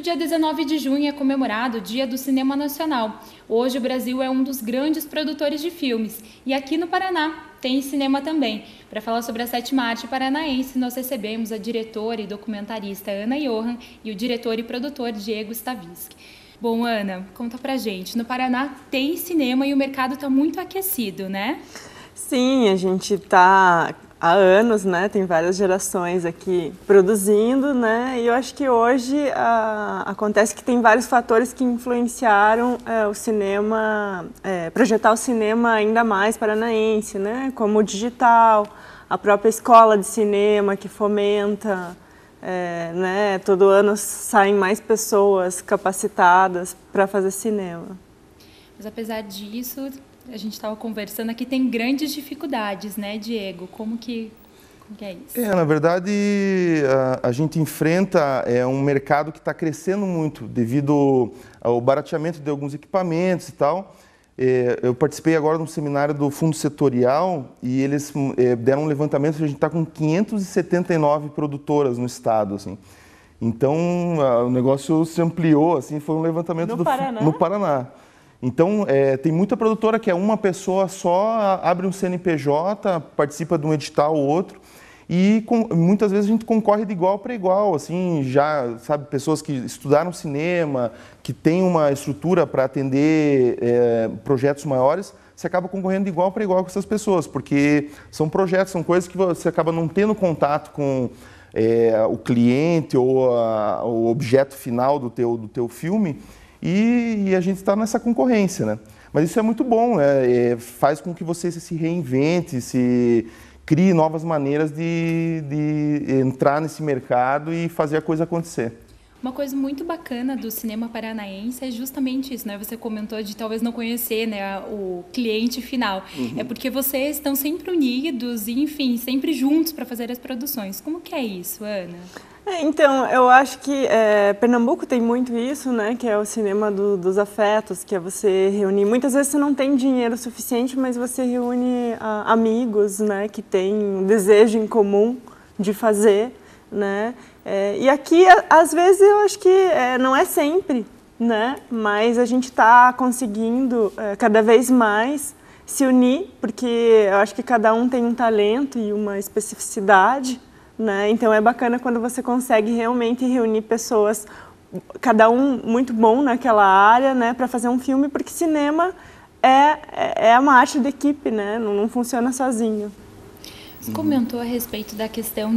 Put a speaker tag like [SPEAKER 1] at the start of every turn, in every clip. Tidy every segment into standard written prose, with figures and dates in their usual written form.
[SPEAKER 1] dia 19 de junho é comemorado o Dia do Cinema Nacional. Hoje o Brasil é um dos grandes produtores de filmes e aqui no Paraná tem cinema também. Para falar sobre a 7ª Arte Paranaense, nós recebemos a diretora e documentarista Ana Johan e o diretor e produtor Diego Stavisky. Bom, Ana, conta pra gente, no Paraná tem cinema e o mercado está muito aquecido, né?
[SPEAKER 2] Sim, a gente está há anos, né? Tem várias gerações aqui produzindo, né? E eu acho que hoje acontece que tem vários fatores que influenciaram o cinema, projetar o cinema ainda mais paranaense, né? Como o digital, a própria escola de cinema que fomenta, né? Todo ano saem mais pessoas capacitadas para fazer cinema.
[SPEAKER 1] Mas apesar disso, a gente estava conversando aqui, tem grandes dificuldades, né, Diego? Como que é isso?
[SPEAKER 3] Na verdade, a gente enfrenta um mercado que está crescendo muito devido ao barateamento de alguns equipamentos e tal. Eu participei agora de um seminário do Fundo Setorial e eles deram um levantamento que a gente está com 579 produtoras no estado, assim. Então, o negócio se ampliou, assim, foi um levantamento no Paraná. Então, tem muita produtora que é uma pessoa só, abre um CNPJ, participa de um edital ou outro, e muitas vezes a gente concorre de igual para igual, assim, já, sabe, pessoas que estudaram cinema, que têm uma estrutura para atender projetos maiores, você acaba concorrendo de igual para igual com essas pessoas, porque são projetos, são coisas que você acaba não tendo contato com o cliente ou o objeto final do teu filme, e a gente está nessa concorrência, né? Mas isso é muito bom, faz com que você se reinvente, se crie novas maneiras de entrar nesse mercado e fazer a coisa acontecer.
[SPEAKER 1] Uma coisa muito bacana do cinema paranaense é justamente isso, né? Você comentou de talvez não conhecer, né, o cliente final. Uhum. É porque vocês estão sempre unidos e, enfim, sempre juntos para fazer as produções. Como que é isso, Ana?
[SPEAKER 2] Então, eu acho que Pernambuco tem muito isso, né? Que é o cinema dos afetos, que é você reunir. Muitas vezes você não tem dinheiro suficiente, mas você reúne amigos, né? Que têm um desejo em comum de fazer, né? E aqui, às vezes, eu acho que não é sempre, né? Mas a gente está conseguindo cada vez mais se unir, porque eu acho que cada um tem um talento e uma especificidade, né? Então é bacana quando você consegue realmente reunir pessoas, cada um muito bom naquela área, né, para fazer um filme, porque cinema é uma arte de equipe, né? Não funciona sozinho.
[SPEAKER 1] Você comentou a respeito da questão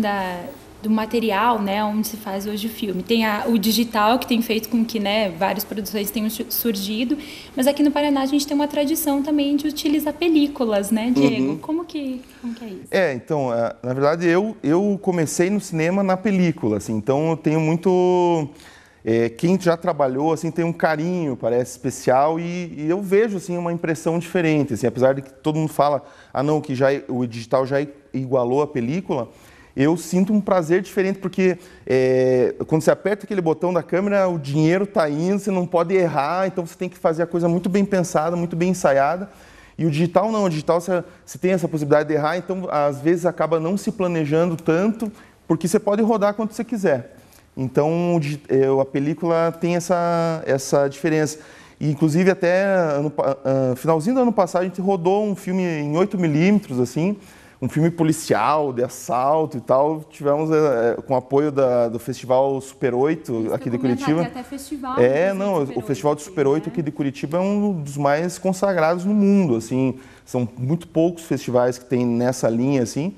[SPEAKER 1] do material, né, onde se faz hoje o filme. Tem o digital, que tem feito com que, né, várias produções tenham surgido, mas aqui no Paraná a gente tem uma tradição também de utilizar películas, né, Diego? Uhum. Como que é isso?
[SPEAKER 3] Então, na verdade, eu comecei no cinema na película, assim, então eu tenho muito... quem já trabalhou, assim, tem um carinho, parece, especial, e eu vejo, assim, uma impressão diferente, assim, apesar de que todo mundo fala, não, que o digital já igualou a película, eu sinto um prazer diferente, porque quando você aperta aquele botão da câmera, o dinheiro está indo, você não pode errar, então você tem que fazer a coisa muito bem pensada, muito bem ensaiada. E o digital não, o digital você tem essa possibilidade de errar, então às vezes acaba não se planejando tanto, porque você pode rodar quanto você quiser. Então a película tem essa diferença. E, inclusive, até finalzinho do ano passado, a gente rodou um filme em 8mm, assim, um filme policial, de assalto e tal. Tivemos com apoio do Festival Super 8 aqui de Curitiba.
[SPEAKER 1] Até festival.
[SPEAKER 3] O Festival do Super 8 aqui de Curitiba é um dos mais consagrados no mundo, assim. São muito poucos festivais que tem nessa linha, assim.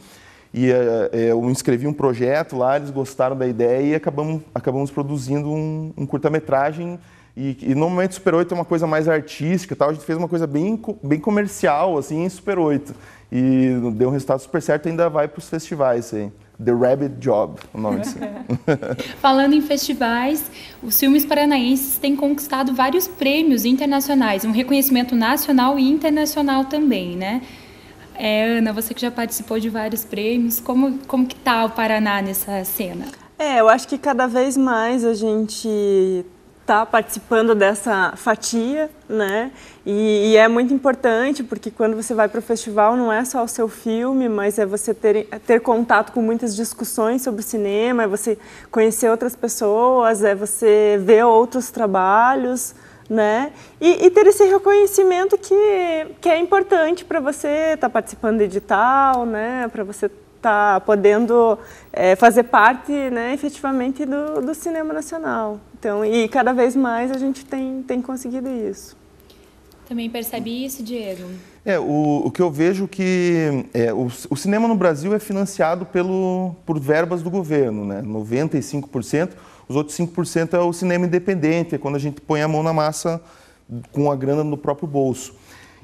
[SPEAKER 3] E eu inscrevi um projeto lá, eles gostaram da ideia e acabamos produzindo um curta-metragem. E normalmente o Super 8 é uma coisa mais artística e tal. A gente fez uma coisa bem comercial, assim, em Super 8. E deu um resultado super certo, ainda vai para os festivais aí. The Rabbit Job, o nome disso.
[SPEAKER 1] Falando em festivais, os filmes paranaenses têm conquistado vários prêmios internacionais, um reconhecimento nacional e internacional também, né? Ana, você que já participou de vários prêmios, como que está o Paraná nessa cena?
[SPEAKER 2] Eu acho que cada vez mais a gente tá participando dessa fatia, né? E é muito importante porque quando você vai para o festival não é só o seu filme, mas é você ter contato com muitas discussões sobre cinema, é você conhecer outras pessoas, é você ver outros trabalhos, né? E ter esse reconhecimento que é importante para você estar participando do edital, né? Para você estar podendo fazer parte, né, efetivamente do cinema nacional. Então, e cada vez mais a gente tem conseguido isso.
[SPEAKER 1] Também percebe isso, Diego?
[SPEAKER 3] O que eu vejo que o cinema no Brasil é financiado por verbas do governo, né? 95%, os outros 5% é o cinema independente, é quando a gente põe a mão na massa com a grana no próprio bolso.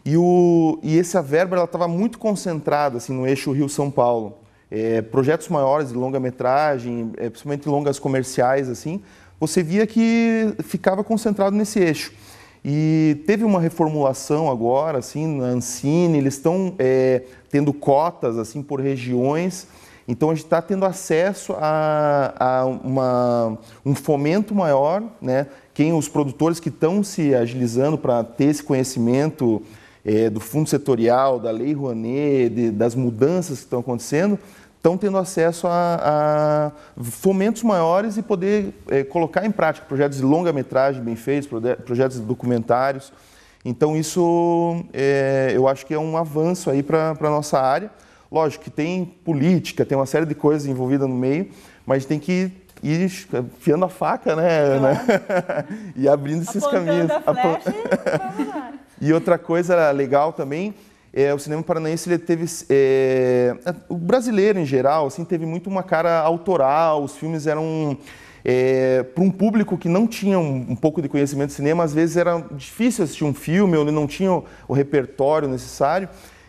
[SPEAKER 3] E essa verba estava muito concentrada assim, no eixo Rio-São Paulo. Projetos maiores de longa-metragem, principalmente longas comerciais, assim, você via que ficava concentrado nesse eixo. E teve uma reformulação agora, assim, na Ancine, eles estão tendo cotas assim, por regiões, então a gente está tendo acesso a um fomento maior, né? Os produtores que estão se agilizando para ter esse conhecimento do fundo setorial, da Lei Rouanet, das mudanças que estão acontecendo, estão tendo acesso a fomentos maiores e poder colocar em prática projetos de longa-metragem bem feitos, projetos de documentários. Então, isso eu acho que é um avanço aí para a nossa área. Lógico que tem política, tem uma série de coisas envolvidas no meio, mas tem que ir enfiando a faca, né, Ana? E abrindo esses caminhos.
[SPEAKER 2] A flecha, vamos lá.
[SPEAKER 3] E outra coisa legal também, o cinema paranaense ele teve, o brasileiro em geral, assim, teve muito uma cara autoral, os filmes eram, para um público que não tinha um pouco de conhecimento de cinema, às vezes era difícil assistir um filme, ou ele não tinha o repertório necessário,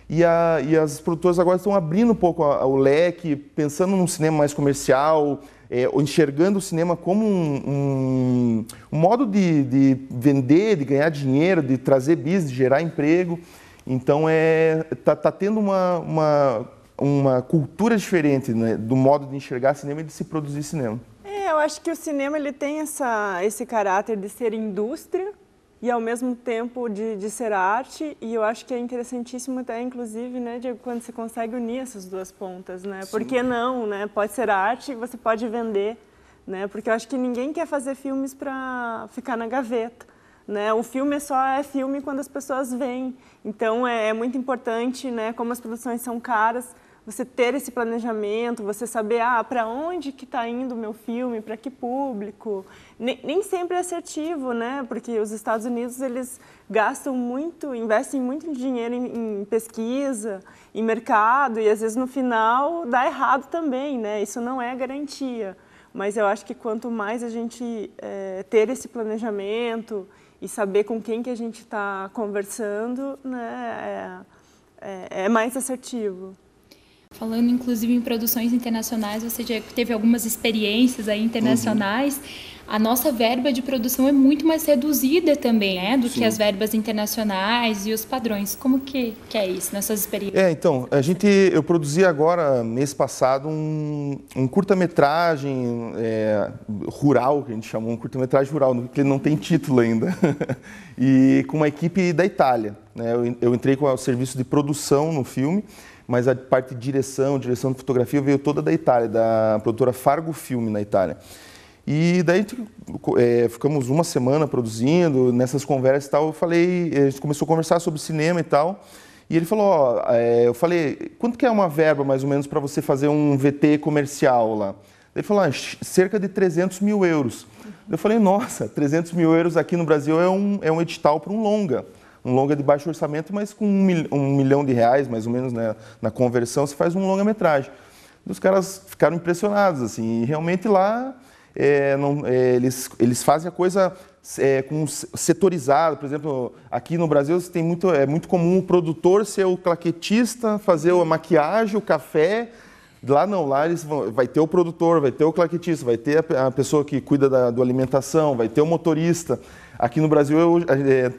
[SPEAKER 3] e as produtoras agora estão abrindo um pouco o leque, pensando num cinema mais comercial, enxergando o cinema como um modo de vender, de ganhar dinheiro, de trazer business, de gerar emprego. Então, tá tendo uma cultura diferente, né, do modo de enxergar cinema e de se produzir cinema.
[SPEAKER 2] Eu acho que o cinema ele tem esse caráter de ser indústria e, ao mesmo tempo, de ser arte. E eu acho que é interessantíssimo até, inclusive, né, Diego, quando você consegue unir essas duas pontas, né? Sim. Por que não, né? Pode ser arte e você pode vender, né? Porque eu acho que ninguém quer fazer filmes para ficar na gaveta, né? O filme só é filme quando as pessoas veem. Então, é muito importante, né, como as produções são caras, você ter esse planejamento, você saber para onde que está indo o meu filme, para que público. Nem sempre é assertivo, né? Porque os Estados Unidos eles gastam muito, investem muito dinheiro em pesquisa, em mercado, e às vezes no final dá errado também, né? Isso não é garantia. Mas eu acho que quanto mais a gente ter esse planejamento e saber com quem que a gente está conversando, né, é mais assertivo.
[SPEAKER 1] Falando, inclusive, em produções internacionais, você já teve algumas experiências aí internacionais. Uhum. A nossa verba de produção é muito mais reduzida também, né, do que as verbas internacionais e os padrões. Como que é isso, nessas experiências?
[SPEAKER 3] Então, eu produzi agora, mês passado, um curta-metragem rural, que a gente chamou, um curta-metragem rural, porque ele não tem título ainda, e com uma equipe da Itália, né? Eu entrei com o serviço de produção no filme, mas a parte de direção de fotografia veio toda da Itália, da produtora Fargo Film na Itália. E daí ficamos uma semana produzindo, nessas conversas e tal, a gente começou a conversar sobre cinema e tal, e ele falou, eu falei, quanto que é uma verba mais ou menos para você fazer um VT comercial lá? Ele falou, cerca de 300 mil euros. Eu falei, nossa, 300 mil euros aqui no Brasil é um edital para um longa de baixo orçamento, mas com R$1 milhão, mais ou menos, né, na conversão, você faz um longa-metragem. Os caras ficaram impressionados, assim, e realmente lá eles fazem a coisa setorizada. Por exemplo, aqui no Brasil é muito comum o produtor ser o claquetista, fazer a maquiagem, o café. Lá não, lá vai ter o produtor, vai ter o claquetista, vai ter a pessoa que cuida da alimentação, vai ter o motorista. Aqui no Brasil,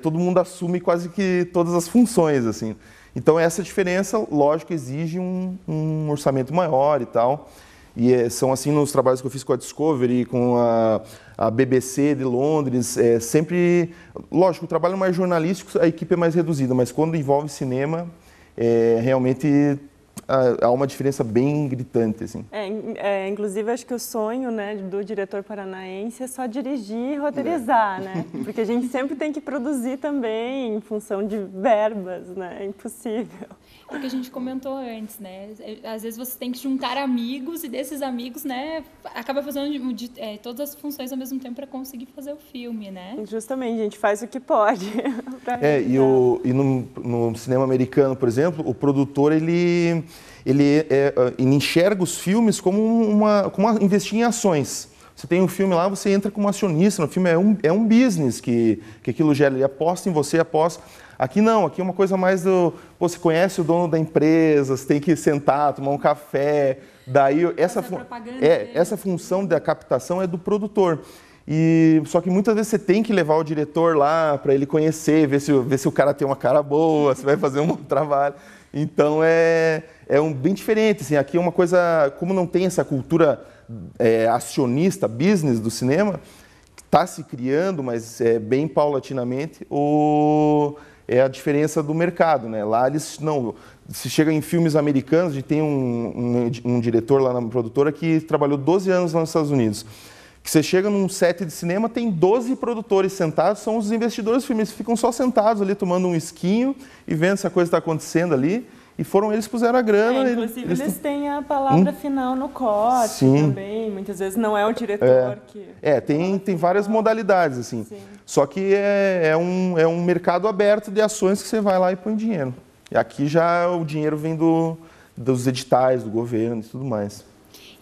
[SPEAKER 3] todo mundo assume quase que todas as funções, assim. Então, essa diferença, lógico, exige um orçamento maior e tal. E são assim nos trabalhos que eu fiz com a Discovery, com a BBC de Londres, sempre... Lógico, o trabalho mais jornalístico, a equipe é mais reduzida, mas quando envolve cinema, realmente há uma diferença bem gritante, assim.
[SPEAKER 2] Inclusive, acho que o sonho, né, do diretor paranaense é só dirigir e roteirizar, né? Porque a gente sempre tem que produzir também em função de verbas, né? É impossível.
[SPEAKER 1] É o que a gente comentou antes, né? Às vezes você tem que juntar amigos e desses amigos, né, acaba fazendo todas as funções ao mesmo tempo para conseguir fazer o filme, né?
[SPEAKER 2] Justamente, a gente faz o que pode.
[SPEAKER 3] E no cinema americano, por exemplo, o produtor, ele enxerga os filmes como investir em ações. Você tem um filme lá, você entra como acionista, no filme é um business que aquilo gera, ele aposta em você, aposta. Aqui não, aqui é uma coisa mais você conhece o dono da empresa, você tem que sentar, tomar um café, daí essa função da captação é do produtor. Só que muitas vezes você tem que levar o diretor lá para ele conhecer, ver se o cara tem uma cara boa, se vai fazer um bom trabalho. Então bem diferente, assim, aqui é uma coisa, como não tem essa cultura acionista, business do cinema, que está se criando, mas bem paulatinamente, é a diferença do mercado, né? Lá eles não... Se chega em filmes americanos, a gente tem um diretor lá na produtora que trabalhou 12 anos lá nos Estados Unidos. Que você chega num set de cinema, tem 12 produtores sentados, são os investidores do filme, eles ficam só sentados ali tomando um esquinho e vendo se a coisa está acontecendo ali. E foram eles que puseram a grana.
[SPEAKER 2] Inclusive, eles têm a palavra final no corte. Sim. Também. Muitas vezes não é o diretor que...
[SPEAKER 3] Tem várias modalidades, assim. Sim. Só que é um mercado aberto de ações que você vai lá e põe dinheiro. E aqui já o dinheiro vem dos editais, do governo e tudo mais.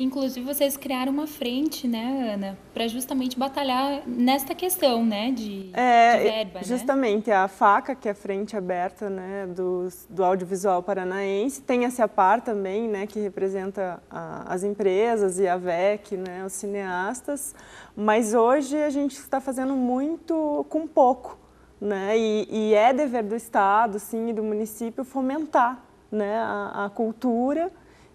[SPEAKER 1] Inclusive, vocês criaram uma frente, né, Ana, para justamente batalhar nesta questão, né, de verba,
[SPEAKER 2] justamente, né? A FACA, que é a Frente Aberta, né, do Audiovisual Paranaense, tem a CEAPAR também, né, que representa as empresas, e a VEC, né, os cineastas, mas hoje a gente está fazendo muito com pouco, né, e é dever do Estado, sim, e do município fomentar, né, a cultura.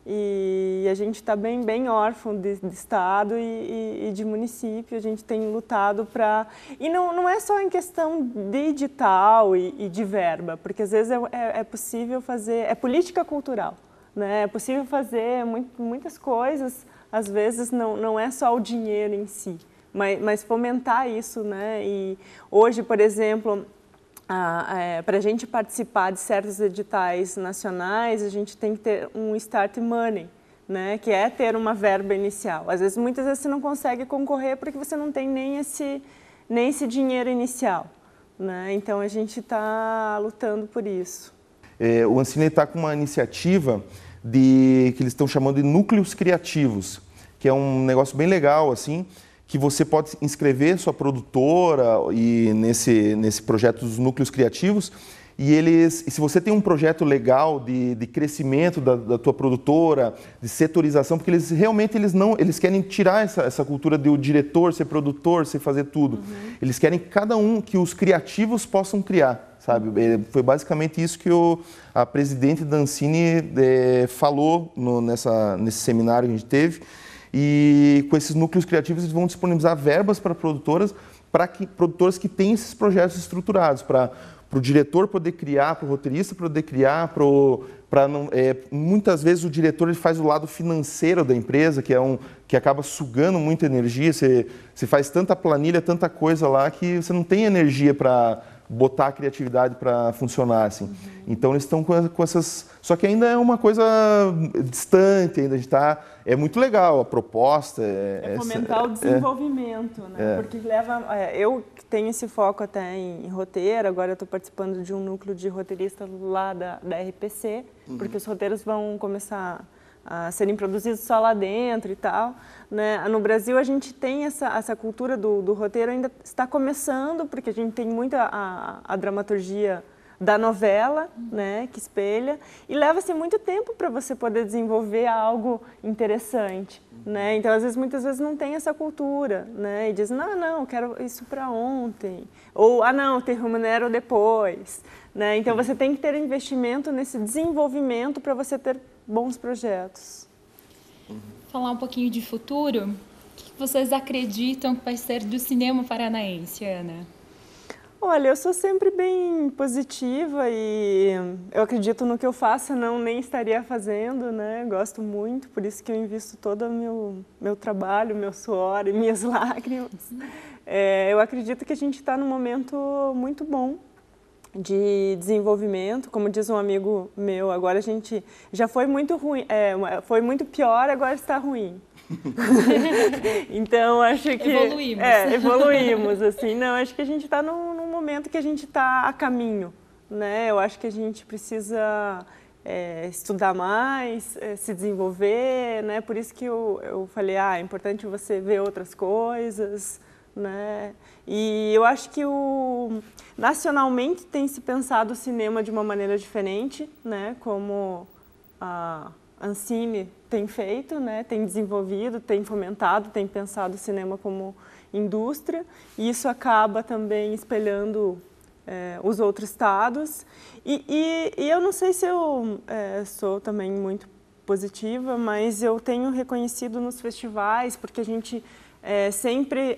[SPEAKER 2] E a gente está bem órfão de Estado e de município, a gente tem lutado para... E não é só em questão de edital e de verba, porque às vezes é possível fazer... É política cultural, né? É possível fazer muitas coisas, às vezes não é só o dinheiro em si, mas fomentar isso, né? E hoje, por exemplo... para a gente participar de certos editais nacionais, a gente tem que ter um start money, né, que é ter uma verba inicial. Muitas vezes você não consegue concorrer porque você não tem nem esse dinheiro inicial, né? Então a gente está lutando por isso.
[SPEAKER 3] O Ancine está com uma iniciativa que eles estão chamando de núcleos criativos, que é um negócio bem legal, assim, que você pode inscrever sua produtora e nesse projeto dos núcleos criativos e se você tem um projeto legal de crescimento da tua produtora, de setorização, porque eles realmente eles querem tirar essa cultura de o diretor ser produtor, ser fazer tudo. Uhum. Eles querem que os criativos possam criar, sabe? Foi basicamente isso que a presidente da Ancine falou nesse seminário que a gente teve. E com esses núcleos criativos eles vão disponibilizar verbas para produtoras que têm esses projetos estruturados, para o diretor poder criar, para o roteirista poder criar, muitas vezes o diretor ele faz o lado financeiro da empresa, que acaba sugando muita energia, você faz tanta planilha, tanta coisa lá, que você não tem energia para botar a criatividade para funcionar, assim. Uhum. Então eles estão com essas... Só que ainda é uma coisa distante, ainda está... É muito legal a proposta.
[SPEAKER 2] Fomentar o desenvolvimento, né? Porque leva... eu tenho esse foco até em roteiro, agora eu estou participando de um núcleo de roteirista lá da RPC, porque os roteiros vão começar a serem produzidos só lá dentro e tal, né? No Brasil a gente tem essa cultura do roteiro, ainda está começando, porque a gente tem muita a dramaturgia da novela, né, que espelha, e leva-se muito tempo para você poder desenvolver algo interessante, né? Então, muitas vezes não tem essa cultura, né? E diz, não, eu quero isso para ontem, ou, não, te remunero depois, né? Então, você tem que ter investimento nesse desenvolvimento para você ter bons projetos.
[SPEAKER 1] Falar um pouquinho de futuro, o que vocês acreditam que vai ser do cinema paranaense, Ana?
[SPEAKER 2] Olha, eu sou sempre bem positiva e eu acredito no que eu faço, não nem estaria fazendo, né? Gosto muito, por isso que eu invisto todo o meu trabalho, meu suor e minhas lágrimas. Eu acredito que a gente está num momento muito bom de desenvolvimento, como diz um amigo meu, agora a gente já foi muito ruim, foi muito pior, agora está ruim. Então acho que evoluímos assim. Não, acho que a gente está num momento que a gente está a caminho, né? Eu acho que a gente precisa estudar mais, se desenvolver, né? Por isso que eu falei, é importante você ver outras coisas, né? E eu acho que nacionalmente tem se pensado o cinema de uma maneira diferente, né? Como a Ancine tem feito, né? Tem desenvolvido, tem fomentado, tem pensado o cinema como indústria, e isso acaba também espelhando os outros estados. E eu não sei se eu sou também muito positiva, mas eu tenho reconhecido nos festivais, porque a gente sempre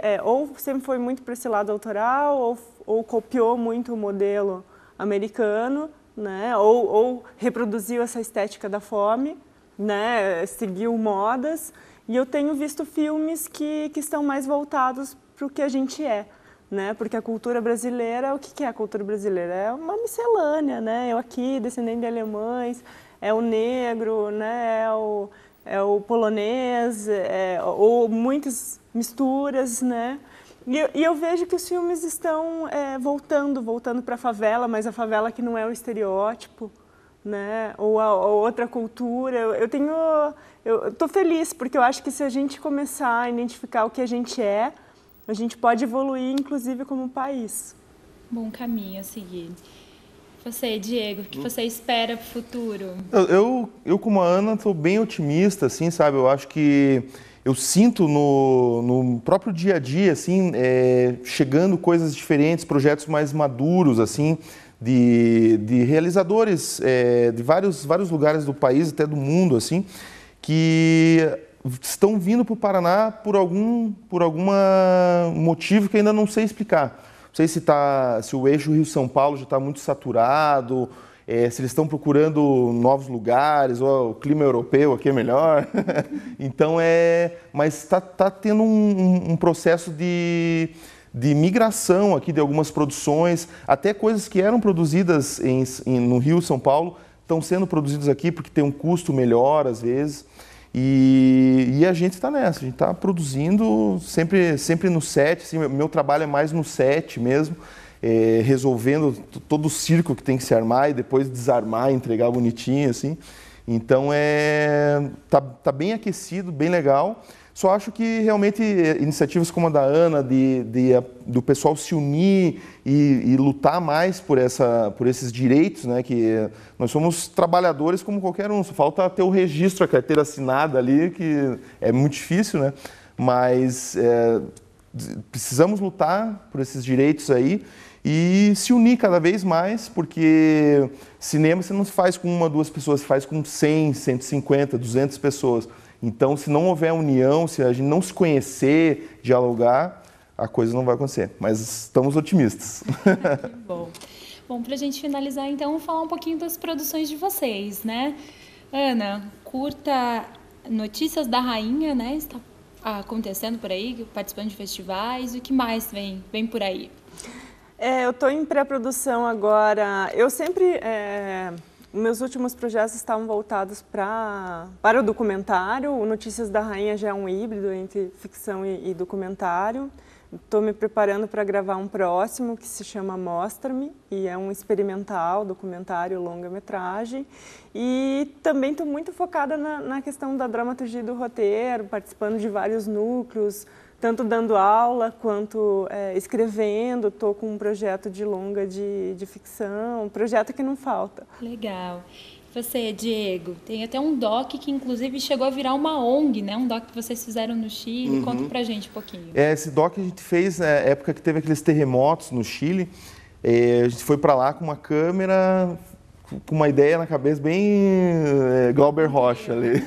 [SPEAKER 2] foi muito para esse lado autoral, ou copiou muito o modelo americano, né? Ou reproduziu essa estética da fome, né? Seguiu modas, e eu tenho visto filmes que estão mais voltados para o que a gente né? Porque a cultura brasileira, o que é a cultura brasileira? É uma miscelânea, né? Eu aqui, descendente de alemães, é o negro, né? É o polonês, ou muitas misturas, né? E eu vejo que os filmes estão voltando para a favela, mas a favela que não é o estereótipo, né? Ou a outra cultura. Eu estou feliz, porque eu acho que se a gente começar a identificar o que a gente a gente pode evoluir, inclusive, como país.
[SPEAKER 1] Bom caminho a seguir. Você, Diego, o que você espera para o futuro?
[SPEAKER 3] Eu como a Ana, estou bem otimista, assim, sabe? Eu acho que eu sinto no próprio dia a dia, assim, chegando coisas diferentes, projetos mais maduros, assim, de realizadores de vários lugares do país, até do mundo, assim, que estão vindo para o Paraná por algum motivo que ainda não sei explicar. Não sei se o eixo Rio-São Paulo já está muito saturado, se eles estão procurando novos lugares, ou o clima europeu aqui é melhor. Então, mas está tendo um processo de migração aqui de algumas produções, até coisas que eram produzidas no Rio, São Paulo, estão sendo produzidas aqui porque tem um custo melhor, às vezes. E a gente está nessa, a gente está produzindo sempre no set, assim, meu trabalho é mais no set mesmo, resolvendo todo o circo que tem que se armar e depois desarmar e entregar bonitinho, assim. Então, tá bem aquecido, bem legal. Só acho que realmente iniciativas como a da Ana, do pessoal se unir e lutar mais por esses direitos, né? Que nós somos trabalhadores como qualquer um, só falta ter o registro, a carteira assinada ali, que é muito difícil, né? Mas precisamos lutar por esses direitos aí e se unir cada vez mais, porque cinema você não faz com uma, duas pessoas, você faz com 100, 150, 200 pessoas. Então, se não houver união, se a gente não se conhecer, dialogar, a coisa não vai acontecer. Mas estamos otimistas.
[SPEAKER 1] Que bom. Bom, para a gente finalizar, então, vamos falar um pouquinho das produções de vocês, né? Ana, curta Notícias da Rainha, né? Está acontecendo por aí, participando de festivais. O que mais vem por aí?
[SPEAKER 2] Eu estou em pré-produção agora. Eu sempre... Meus últimos projetos estavam voltados para o documentário. O Notícias da Rainha já é um híbrido entre ficção e documentário. Estou me preparando para gravar um próximo que se chama Mostra-me, e é um experimental, documentário, longa-metragem. E também estou muito focada na questão da dramaturgia do roteiro, participando de vários núcleos, tanto dando aula quanto escrevendo. Estou com um projeto de longa de ficção, um projeto que não falta.
[SPEAKER 1] Legal. Você, Diego, tem até um doc que inclusive chegou a virar uma ONG, né? Um doc que vocês fizeram no Chile. Conta pra gente um pouquinho.
[SPEAKER 3] Esse doc a gente fez na época que teve aqueles terremotos no Chile. A gente foi para lá com uma câmera, com uma ideia na cabeça bem Glauber Rocha ali.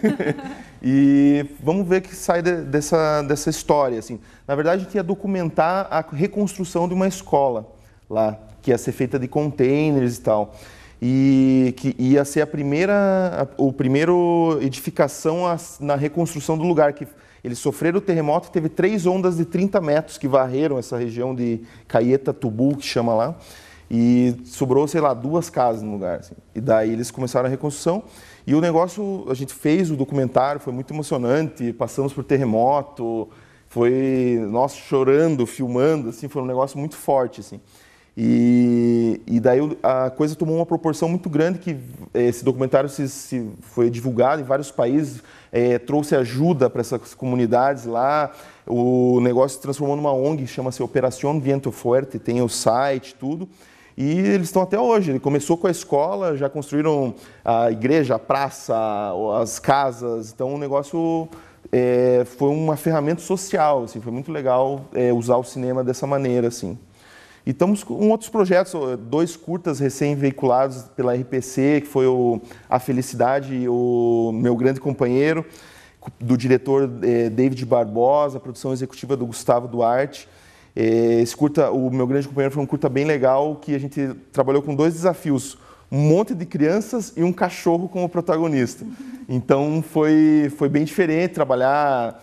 [SPEAKER 3] E vamos ver o que sai dessa história, assim. Na verdade, a gente ia documentar a reconstrução de uma escola lá, que ia ser feita de containers e tal. E que ia ser a primeira edificação na reconstrução do lugar, que eles sofreram o terremoto e teve 3 ondas de 30 metros que varreram essa região de Caeta-Tubu, que chama lá, e sobrou, sei lá, 2 casas no lugar. Assim. E daí eles começaram a reconstrução e o negócio, a gente fez o documentário, foi muito emocionante, passamos por terremoto, foi, nossa, chorando, filmando, assim, foi um negócio muito forte, assim. E daí a coisa tomou uma proporção muito grande, que esse documentário foi divulgado em vários países, trouxe ajuda para essas comunidades lá, o negócio se transformou numa ONG, chama-se Operación Viento Fuerte, tem o site, tudo, e eles estão até hoje. Ele começou com a escola, já construíram a igreja, a praça, as casas, então o negócio foi uma ferramenta social, assim, foi muito legal usar o cinema dessa maneira, assim. E estamos com outros projetos, 2 curtas recém-veiculados pela RPC, que foi A Felicidade e o Meu Grande Companheiro, do diretor David Barbosa, produção executiva do Gustavo Duarte. Esse curta, o Meu Grande Companheiro, foi um curta bem legal, que a gente trabalhou com 2 desafios, um monte de crianças e um cachorro como protagonista. Então foi bem diferente trabalhar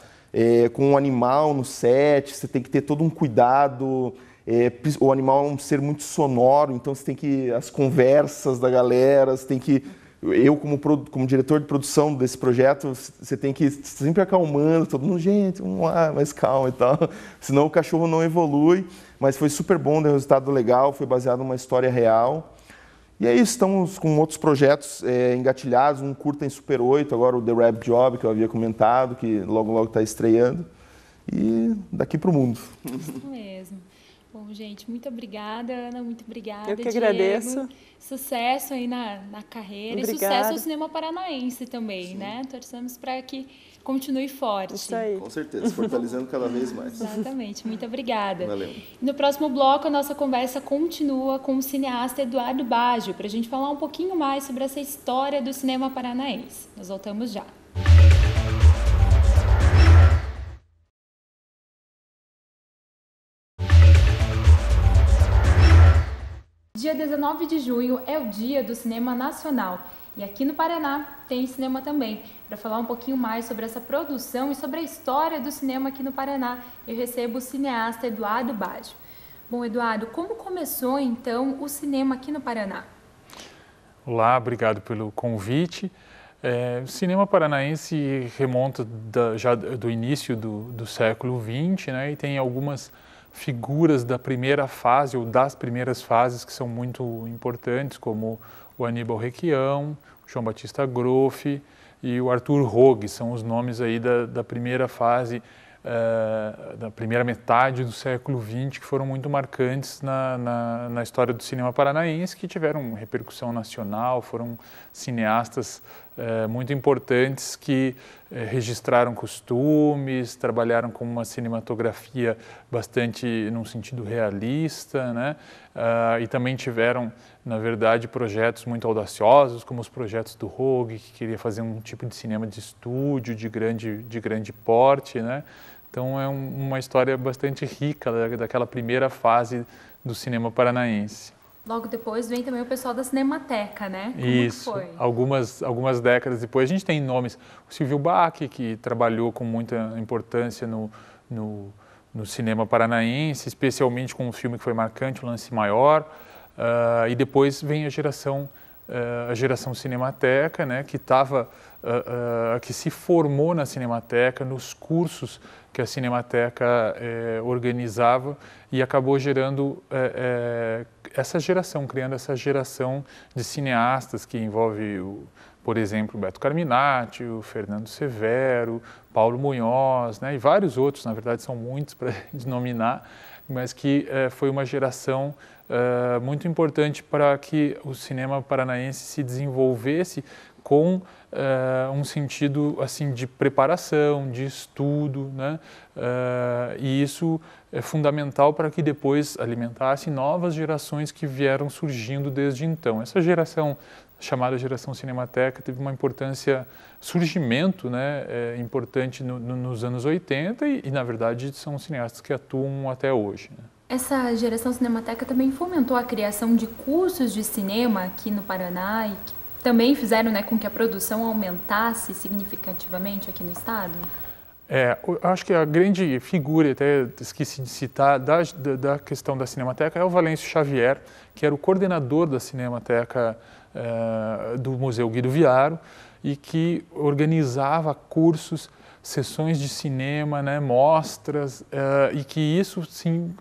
[SPEAKER 3] com um animal no set, você tem que ter todo um cuidado. O animal é um ser muito sonoro, então você tem que as conversas da galera, você tem que eu como diretor de produção desse projeto, você tem que ir sempre acalmando todo mundo, gente, vamos lá, mais calma e tal, senão o cachorro não evolui. Mas foi super bom, deu resultado legal, foi baseado numa história real. E é isso, estamos com outros projetos engatilhados, um curta em Super 8, agora o The Rap Job, que eu havia comentado, que logo está estreando, e daqui para o mundo.
[SPEAKER 1] Isso mesmo. Bom, gente, muito obrigada, Ana, muito obrigada,
[SPEAKER 2] Eu que
[SPEAKER 1] Diego.
[SPEAKER 2] agradeço.
[SPEAKER 1] Sucesso aí na carreira.
[SPEAKER 2] Obrigada.
[SPEAKER 1] E sucesso ao cinema paranaense também, sim, né? Torçamos para que continue forte.
[SPEAKER 2] Isso aí.
[SPEAKER 3] Com certeza, fortalecendo cada vez mais.
[SPEAKER 1] Exatamente, muito obrigada.
[SPEAKER 3] Valeu.
[SPEAKER 1] No próximo bloco, a nossa conversa continua com o cineasta Eduardo Baggio, para a gente falar um pouquinho mais sobre essa história do cinema paranaense. Nós voltamos já. Dia 19 de junho é o Dia do Cinema Nacional e aqui no Paraná tem cinema também. Para falar um pouquinho mais sobre essa produção e sobre a história do cinema aqui no Paraná, eu recebo o cineasta Eduardo Baggio. Bom, Eduardo, como começou então o cinema aqui no Paraná?
[SPEAKER 4] Olá, obrigado pelo convite. O cinema paranaense remonta já do início do século XX, né, e tem algumas figuras da primeira fase ou das primeiras fases que são muito importantes, como o Aníbal Requião, o João Batista Groff e o Arthur Rogue, são os nomes aí da primeira fase, da primeira metade do século XX, que foram muito marcantes na história do cinema paranaense, que tiveram repercussão nacional, foram cineastas muito importantes que registraram costumes, trabalharam com uma cinematografia bastante num sentido realista, né? E também tiveram, na verdade, projetos muito audaciosos, como os projetos do Rogue, que queria fazer um tipo de cinema de estúdio, de grande porte, né? Então é uma história bastante rica daquela primeira fase do cinema paranaense.
[SPEAKER 1] Logo depois vem também o pessoal da Cinemateca, né? Como
[SPEAKER 4] Isso,
[SPEAKER 1] que foi?
[SPEAKER 4] Algumas décadas depois. A gente tem nomes, o Silvio Bach, que trabalhou com muita importância no cinema paranaense, especialmente com um filme que foi marcante, O Lance Maior, e depois vem a geração Cinemateca, né, que se formou na Cinemateca, nos cursos que a Cinemateca organizava, e acabou gerando criando essa geração de cineastas que envolve, por exemplo, o Beto Carminati, o Fernando Severo, Paulo Munhoz, né, e vários outros, na verdade são muitos para denominar, mas que foi uma geração muito importante para que o cinema paranaense se desenvolvesse com um sentido assim de preparação, de estudo, né? E isso é fundamental para que depois alimentasse novas gerações que vieram surgindo desde então. Essa geração chamada geração Cinemateca teve uma importância, surgimento, né, importante nos anos 80 e, na verdade, são cineastas que atuam até hoje, né?
[SPEAKER 1] Essa geração Cinemateca também fomentou a criação de cursos de cinema aqui no Paraná e que também fizeram, né, com que a produção aumentasse significativamente aqui no estado?
[SPEAKER 4] Eu acho que a grande figura, até esqueci de citar, da questão da Cinemateca é o Valêncio Xavier, que era o coordenador da Cinemateca do Museu Guido Viaro e que organizava cursos, sessões de cinema, né, mostras, e que isso sim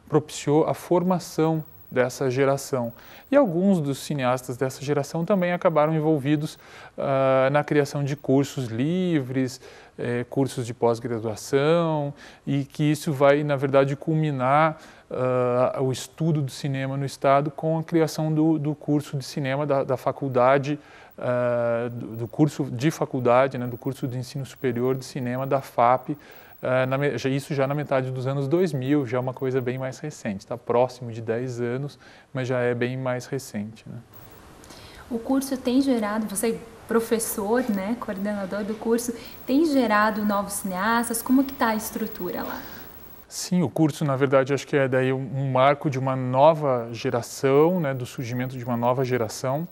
[SPEAKER 4] propiciou a formação dessa geração. E alguns dos cineastas dessa geração também acabaram envolvidos na criação de cursos livres, cursos de pós-graduação, e que isso vai, na verdade, culminar o estudo do cinema no Estado com a criação do curso de cinema da faculdade, do curso de faculdade, né, do curso de ensino superior de cinema da FAP, isso já na metade dos anos 2000, já é uma coisa bem mais recente, está próximo de 10 anos, mas já é bem mais recente, né?
[SPEAKER 1] O curso tem gerado, você professor, né, coordenador do curso, tem gerado novos cineastas? Como que está a estrutura lá?
[SPEAKER 4] Sim, o curso, na verdade, acho que é daí um marco de uma nova geração, né, do surgimento de uma nova geração,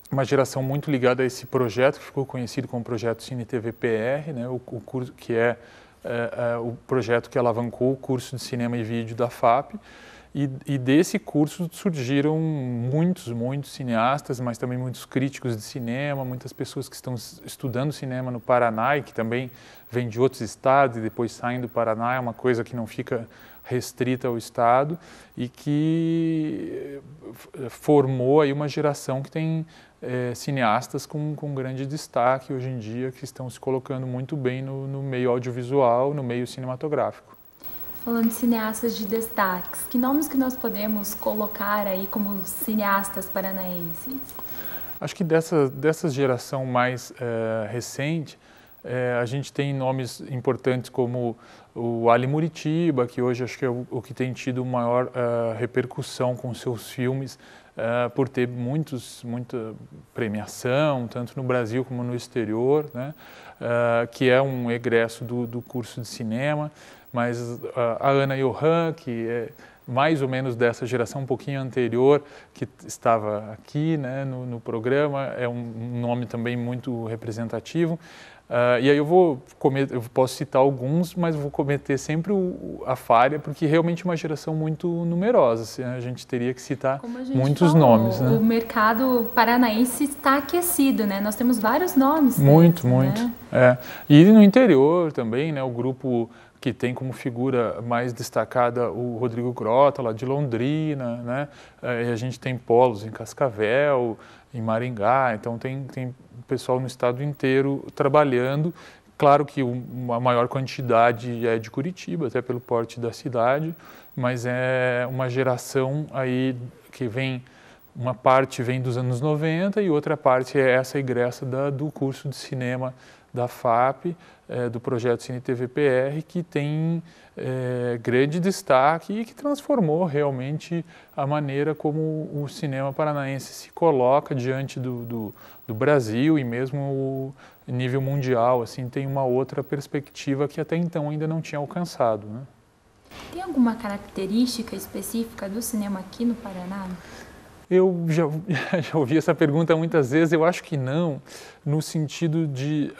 [SPEAKER 4] uma geração muito ligada a esse projeto que ficou conhecido como Projeto Cine TV PR, né, o curso que é o projeto que alavancou o curso de cinema e vídeo da FAP, e desse curso surgiram muitos cineastas, mas também muitos críticos de cinema, muitas pessoas que estão estudando cinema no Paraná e que também vêm de outros estados e depois saem do Paraná, é uma coisa que não fica restrita ao estado e que formou aí uma geração que tem cineastas com grande destaque hoje em dia, que estão se colocando muito bem no meio audiovisual, no meio cinematográfico.
[SPEAKER 1] Falando de cineastas de destaques, que nomes que nós podemos colocar aí como cineastas paranaenses?
[SPEAKER 4] Acho que dessa geração mais recente, a gente tem nomes importantes como o Ali Muritiba, que hoje acho que é o que tem tido maior repercussão com seus filmes, por ter muita premiação, tanto no Brasil como no exterior, né? Que é um egresso do curso de cinema, mas a Ana Johan, que é mais ou menos dessa geração um pouquinho anterior, que estava aqui, né, no programa, é um nome também muito representativo. E aí eu posso citar alguns, mas vou cometer sempre a falha, porque realmente é uma geração muito numerosa. Assim, a gente teria que citar muitos nomes. Né?
[SPEAKER 1] O mercado paranaense está aquecido, né? Nós temos vários nomes.
[SPEAKER 4] Muito.
[SPEAKER 1] Né?
[SPEAKER 4] E no interior também, né, o grupo que tem como figura mais destacada o Rodrigo Grota, lá de Londrina, né? E a gente tem polos em Cascavel, em Maringá, então tem pessoal no estado inteiro trabalhando. Claro que a maior quantidade é de Curitiba, até pelo porte da cidade, mas é uma geração aí que vem, uma parte vem dos anos 90 e outra parte é essa egressa do curso de cinema da FAP, do projeto Cine TV PR, que tem grande destaque e que transformou realmente a maneira como o cinema paranaense se coloca diante do Brasil e mesmo em nível mundial, assim, tem uma outra perspectiva que até então ainda não tinha alcançado, né?
[SPEAKER 1] Tem alguma característica específica do cinema aqui no Paraná?
[SPEAKER 4] Eu já ouvi essa pergunta muitas vezes, eu acho que não, no sentido de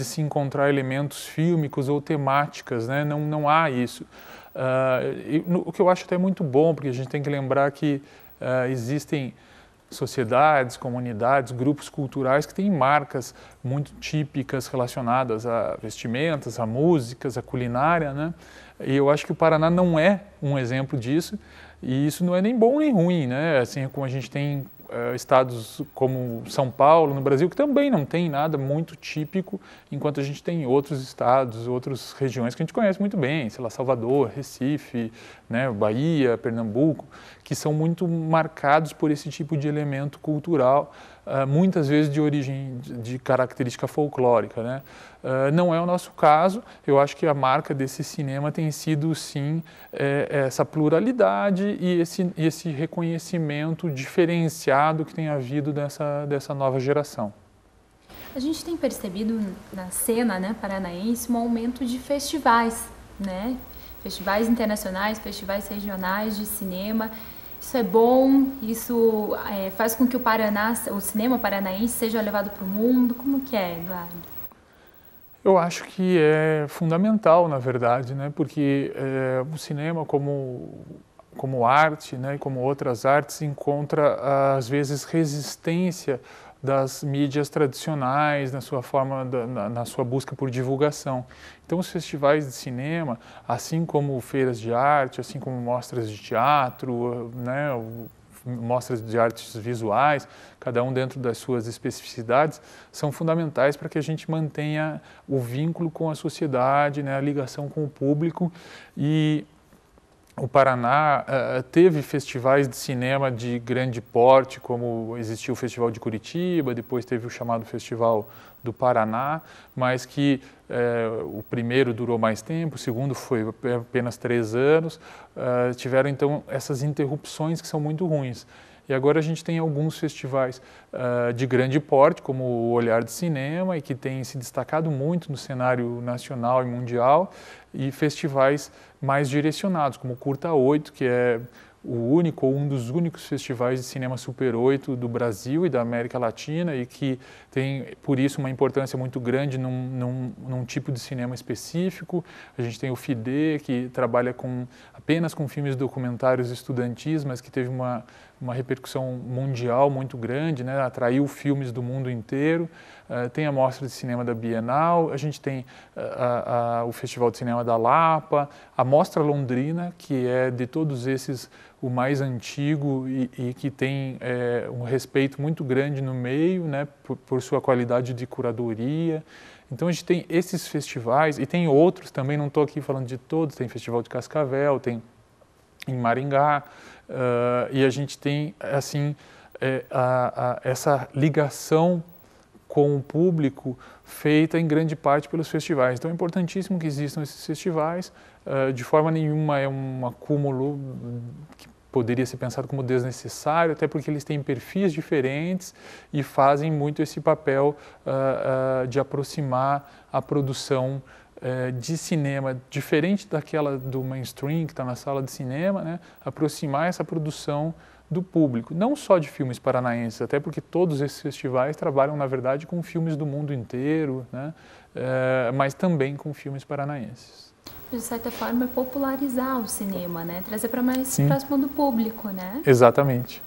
[SPEAKER 4] se encontrar elementos fílmicos ou temáticas, né? Não há isso. O que eu acho até muito bom, porque a gente tem que lembrar que existem sociedades, comunidades, grupos culturais que têm marcas muito típicas relacionadas a vestimentas, a músicas, a culinária, né? E eu acho que o Paraná não é um exemplo disso. E isso não é nem bom nem ruim, né? Assim como a gente tem estados como São Paulo, no Brasil, que também não tem nada muito típico, enquanto a gente tem outros estados, outras regiões que a gente conhece muito bem, sei lá, Salvador, Recife, né, Bahia, Pernambuco, que são muito marcados por esse tipo de elemento cultural muitas vezes de origem, de característica folclórica, né? Não é o nosso caso. Eu acho que a marca desse cinema tem sido, sim, essa pluralidade e esse reconhecimento diferenciado que tem havido dessa nova geração.
[SPEAKER 1] A gente tem percebido na cena, né, paranaense um aumento de festivais, né? Festivais internacionais, festivais regionais de cinema. Isso é bom, isso faz com que o cinema paranaense seja levado para o mundo. Como que é, Eduardo?
[SPEAKER 4] Eu acho que é fundamental, na verdade, né? Porque o cinema como arte, né, como outras artes, encontra às vezes resistência das mídias tradicionais na sua forma, na sua busca por divulgação. Então, os festivais de cinema, assim como feiras de arte, assim como mostras de teatro, né, mostras de artes visuais, cada um dentro das suas especificidades, são fundamentais para que a gente mantenha o vínculo com a sociedade, né, a ligação com o público. E o Paraná teve festivais de cinema de grande porte, como existiu o Festival de Curitiba, depois teve o chamado Festival do Paraná, mas que o primeiro durou mais tempo, o segundo foi apenas 3 anos. Tiveram, então, essas interrupções que são muito ruins. E agora a gente tem alguns festivais de grande porte, como o Olhar de Cinema, e que tem se destacado muito no cenário nacional e mundial, e festivais mais direcionados, como o Curta 8, que é o único ou um dos únicos festivais de cinema Super 8 do Brasil e da América Latina, e que tem, por isso, uma importância muito grande num tipo de cinema específico. A gente tem o FIDE, que trabalha apenas com filmes documentários estudantis, mas que teve uma repercussão mundial muito grande, né? Atraiu filmes do mundo inteiro. Tem a Mostra de Cinema da Bienal, a gente tem o Festival de Cinema da Lapa, a Mostra Londrina, que é de todos esses o mais antigo e que tem um respeito muito grande no meio, né? Por sua qualidade de curadoria. Então a gente tem esses festivais e tem outros também, não estou aqui falando de todos, tem Festival de Cascavel, tem em Maringá, e a gente tem assim essa ligação com o público feita em grande parte pelos festivais. Então é importantíssimo que existam esses festivais. De forma nenhuma é um acúmulo que poderia ser pensado como desnecessário, até porque eles têm perfis diferentes e fazem muito esse papel de aproximar a produção de cinema, diferente daquela do mainstream que está na sala de cinema, né? Aproximar essa produção do público, não só de filmes paranaenses, até porque todos esses festivais trabalham, na verdade, com filmes do mundo inteiro, né? Mas também com filmes paranaenses.
[SPEAKER 1] De certa forma, é popularizar o cinema, né? Trazer para mais próximo do público, né?
[SPEAKER 4] Exatamente.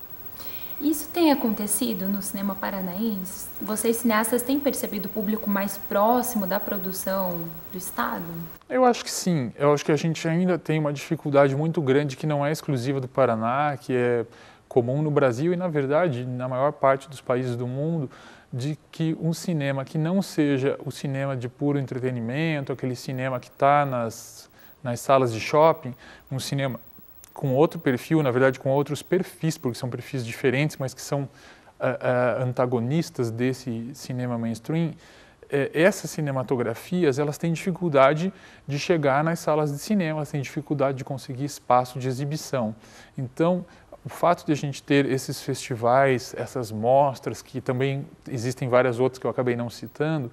[SPEAKER 1] Isso tem acontecido no cinema paranaense? Vocês, cineastas, têm percebido o público mais próximo da produção do Estado?
[SPEAKER 4] Eu acho que sim. Eu acho que a gente ainda tem uma dificuldade muito grande que não é exclusiva do Paraná, que é comum no Brasil e, na verdade, na maior parte dos países do mundo, de que um cinema que não seja o cinema de puro entretenimento, aquele cinema que está nas salas de shopping, um cinema com outro perfil, na verdade com outros perfis, porque são perfis diferentes, mas que são antagonistas desse cinema mainstream, essas cinematografias, elas têm dificuldade de chegar nas salas de cinema, elas têm dificuldade de conseguir espaço de exibição. Então, o fato de a gente ter esses festivais, essas mostras, que também existem várias outras que eu acabei não citando,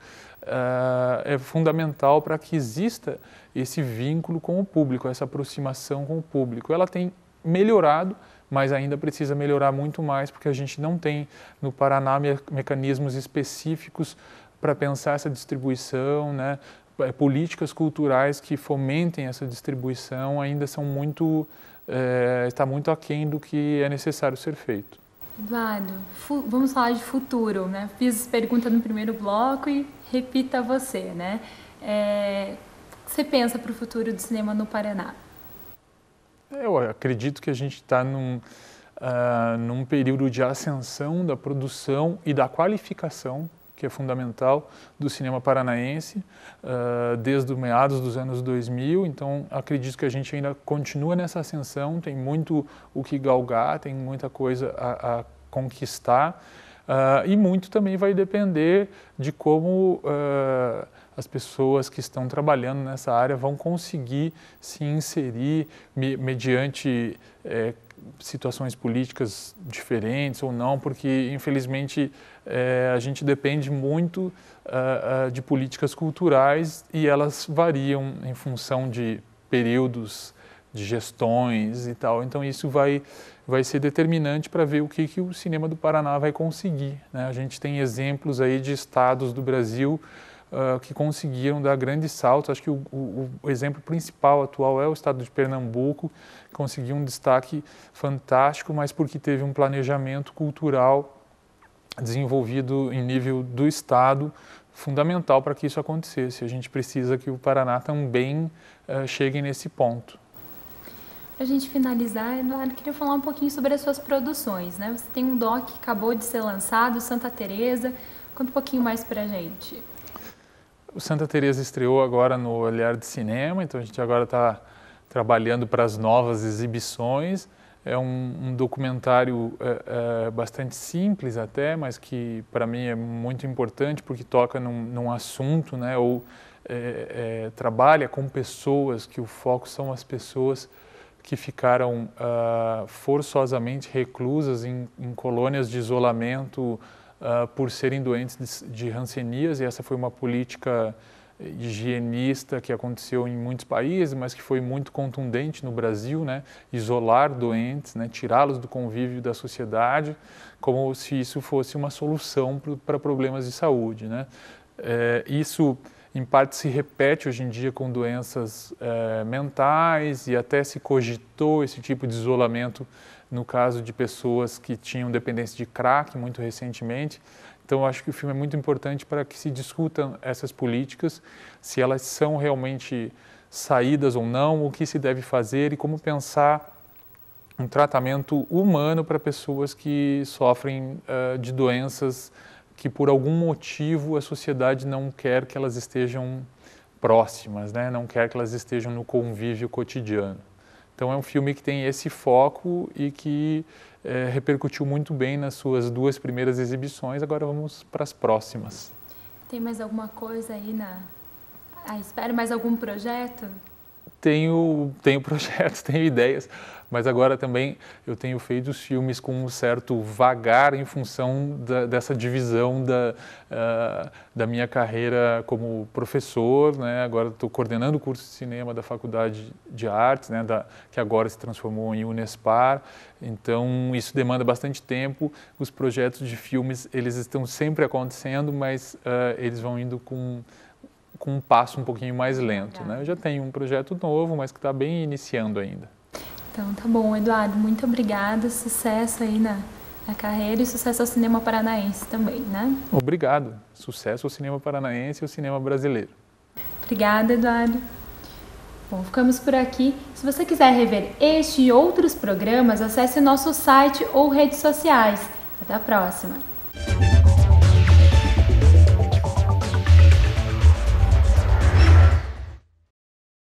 [SPEAKER 4] é fundamental para que exista esse vínculo com o público, essa aproximação com o público. Ela tem melhorado, mas ainda precisa melhorar muito mais, porque a gente não tem no Paraná mecanismos específicos para pensar essa distribuição, né? Políticas culturais que fomentem essa distribuição ainda são está muito aquém do que é necessário ser feito.
[SPEAKER 1] Eduardo, vamos falar de futuro, né? Fiz pergunta no primeiro bloco e repita você, né? O que você pensa para o futuro do cinema no Paraná?
[SPEAKER 4] Eu acredito que a gente está num período de ascensão da produção e da qualificação, que é fundamental, do cinema paranaense, desde os meados dos anos 2000. Então, acredito que a gente ainda continua nessa ascensão, tem muito o que galgar, tem muita coisa a conquistar. E muito também vai depender de como as pessoas que estão trabalhando nessa área vão conseguir se inserir mediante situações políticas diferentes ou não, porque infelizmente a gente depende muito de políticas culturais e elas variam em função de períodos de gestões e tal. Então isso vai ser determinante para ver o que o cinema do Paraná vai conseguir, né? A gente tem exemplos aí de estados do Brasil que conseguiram dar grandes saltos. Acho que o exemplo principal atual é o estado de Pernambuco, que conseguiu um destaque fantástico, mas porque teve um planejamento cultural desenvolvido em nível do estado, fundamental para que isso acontecesse. A gente precisa que o Paraná também chegue nesse ponto.
[SPEAKER 1] Para a gente finalizar, Eduardo, queria falar um pouquinho sobre as suas produções, né? Você tem um doc que acabou de ser lançado, Santa Teresa. Conta um pouquinho mais para a gente.
[SPEAKER 4] O Santa Teresa estreou agora no Olhar de Cinema, então a gente agora está trabalhando para as novas exibições. É um documentário bastante simples até, mas que para mim é muito importante porque toca num assunto, né? Ou trabalha com pessoas, que o foco são as pessoas que ficaram forçosamente reclusas em colônias de isolamento por serem doentes de hanseníase. E essa foi uma política higienista que aconteceu em muitos países, mas que foi muito contundente no Brasil, né? Isolar doentes, né? Tirá-los do convívio da sociedade, como se isso fosse uma solução para problemas de saúde, né? Isso em parte se repete hoje em dia com doenças mentais, e até se cogitou esse tipo de isolamento no caso de pessoas que tinham dependência de crack muito recentemente. Então, eu acho que o filme é muito importante para que se discutam essas políticas, se elas são realmente saídas ou não, o que se deve fazer e como pensar um tratamento humano para pessoas que sofrem de doenças que por algum motivo a sociedade não quer que elas estejam próximas, né? Não quer que elas estejam no convívio cotidiano. Então é um filme que tem esse foco e que repercutiu muito bem nas suas 2 primeiras exibições. Agora vamos para as próximas.
[SPEAKER 1] Tem mais alguma coisa aí espera mais algum projeto?
[SPEAKER 4] Tenho projetos, tenho ideias, mas agora também eu tenho feito os filmes com um certo vagar em função dessa divisão da minha carreira como professor, né? Agora estou coordenando o curso de cinema da Faculdade de Artes, né? Que agora se transformou em Unespar. Então isso demanda bastante tempo. Os projetos de filmes, eles estão sempre acontecendo, mas eles vão indo com um passo um pouquinho mais lento, né? Eu já tenho um projeto novo, mas que está bem iniciando ainda.
[SPEAKER 1] Então, tá bom, Eduardo, muito obrigada, sucesso aí na carreira e sucesso ao cinema paranaense também, né?
[SPEAKER 4] Obrigado, sucesso ao cinema paranaense e ao cinema brasileiro.
[SPEAKER 1] Obrigada, Eduardo. Bom, ficamos por aqui. Se você quiser rever este e outros programas, acesse o nosso site ou redes sociais. Até a próxima!